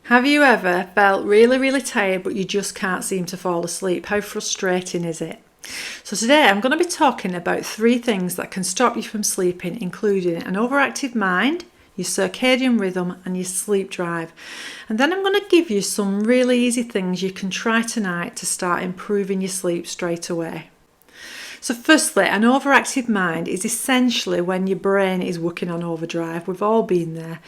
Have you ever felt really tired but you just can't seem to fall asleep? How frustrating is it? So today I'm going to be talking about 3 things that can stop you from sleeping, including an overactive mind, your circadian rhythm and your sleep drive. And then I'm going to give you some really easy things you can try tonight to start improving your sleep straight away. So firstly, an overactive mind is essentially when your brain is working on overdrive. We've all been there.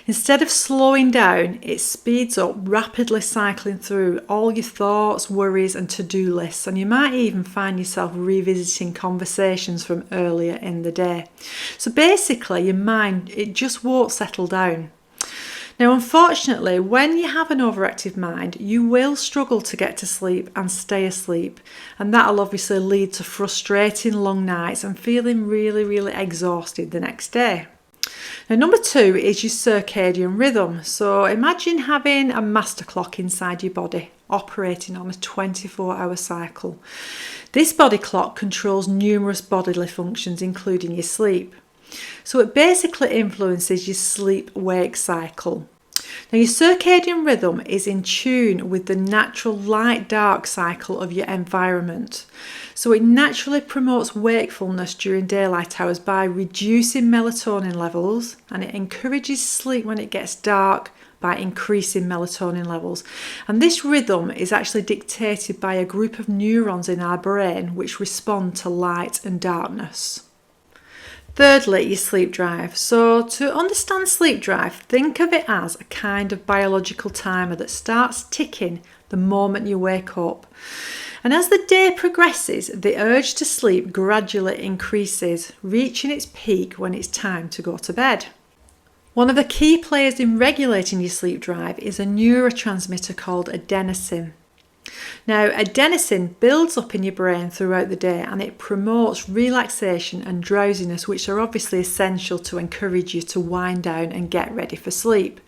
Instead of slowing down, it speeds up, rapidly cycling through all your thoughts, worries and to-do lists. And you might even find yourself revisiting conversations from earlier in the day. So basically, your mind, it just won't settle down. Now, unfortunately, when you have an overactive mind, you will struggle to get to sleep and stay asleep. And that'll obviously lead to frustrating long nights and feeling really exhausted the next day. Now, number 2 is your circadian rhythm. So imagine having a master clock inside your body, operating on a 24-hour cycle. This body clock controls numerous bodily functions, including your sleep. So it basically influences your sleep-wake cycle. Now, your circadian rhythm is in tune with the natural light-dark cycle of your environment. So it naturally promotes wakefulness during daylight hours by reducing melatonin levels, and it encourages sleep when it gets dark by increasing melatonin levels. And this rhythm is actually dictated by a group of neurons in our brain which respond to light and darkness. Thirdly, your sleep drive. So to understand sleep drive, think of it as a kind of biological timer that starts ticking the moment you wake up. And as the day progresses, the urge to sleep gradually increases, reaching its peak when it's time to go to bed. One of the key players in regulating your sleep drive is a neurotransmitter called adenosine. Now, adenosine builds up in your brain throughout the day and it promotes relaxation and drowsiness, which are obviously essential to encourage you to wind down and get ready for sleep.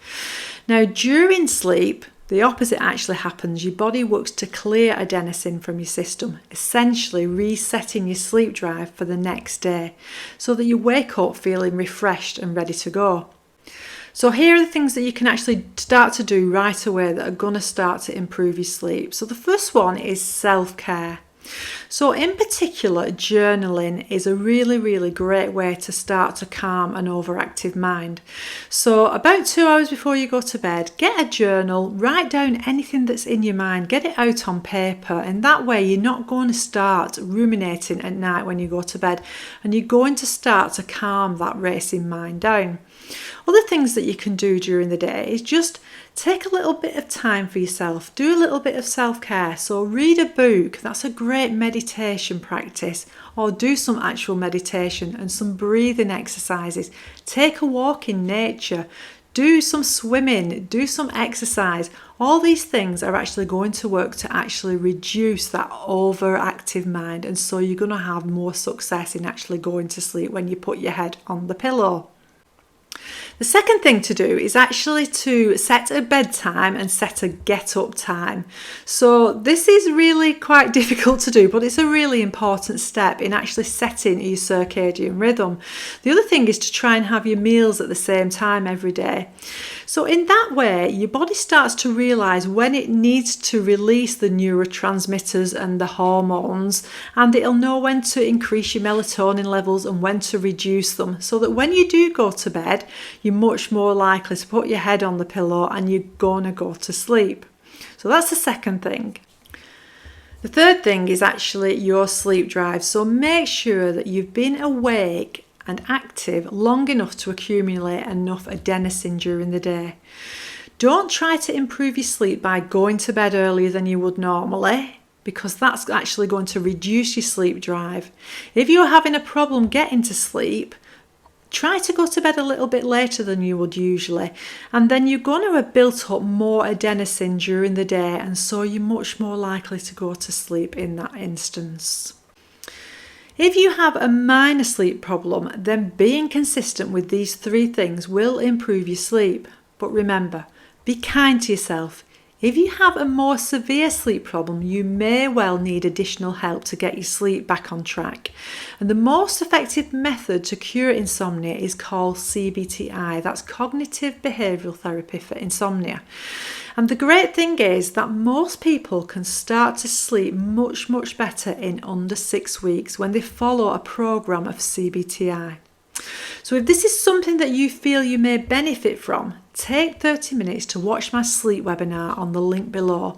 Now, during sleep, the opposite actually happens. Your body works to clear adenosine from your system, essentially resetting your sleep drive for the next day so that you wake up feeling refreshed and ready to go. So here are the things that you can actually start to do right away that are going to start to improve your sleep. So the first one is self-care. So in particular, journaling is a really great way to start to calm an overactive mind. So about 2 hours before you go to bed, get a journal, write down anything that's in your mind, get it out on paper, and that way you're not going to start ruminating at night when you go to bed, and you're going to start to calm that racing mind down. Other things that you can do during the day is just take a little bit of time for yourself. Do a little bit of self-care. So read a book. That's a great meditation practice. Or do some actual meditation and some breathing exercises. Take a walk in nature. Do some swimming. Do some exercise. All these things are actually going to work to actually reduce that overactive mind. And so you're going to have more success in actually going to sleep when you put your head on the pillow. The second thing to do is actually to set a bedtime and set a get up time. So this is really quite difficult to do, but it's a really important step in actually setting your circadian rhythm. The other thing is to try and have your meals at the same time every day. So in that way, your body starts to realise when it needs to release the neurotransmitters and the hormones, and it'll know when to increase your melatonin levels and when to reduce them, so that when you do go to bed, you're much more likely to put your head on the pillow and you're going to go to sleep. So that's the second thing. The third thing is actually your sleep drive. So make sure that you've been awake and active long enough to accumulate enough adenosine during the day. Don't try to improve your sleep by going to bed earlier than you would normally, because that's actually going to reduce your sleep drive. If you're having a problem getting to sleep, try to go to bed a little bit later than you would usually, and then you're going to have built up more adenosine during the day, and so you're much more likely to go to sleep in that instance. If you have a minor sleep problem, then being consistent with these 3 things will improve your sleep. But remember, be kind to yourself. If you have a more severe sleep problem, you may well need additional help to get your sleep back on track. And the most effective method to cure insomnia is called CBTI. That's cognitive behavioural therapy for insomnia. And the great thing is that most people can start to sleep much, much better in under 6 weeks when they follow a program of CBTI. So if this is something that you feel you may benefit from, take 30 minutes to watch my sleep webinar on the link below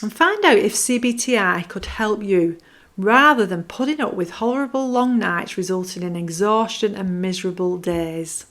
and find out if CBTI could help you, rather than putting up with horrible long nights resulting in exhaustion and miserable days.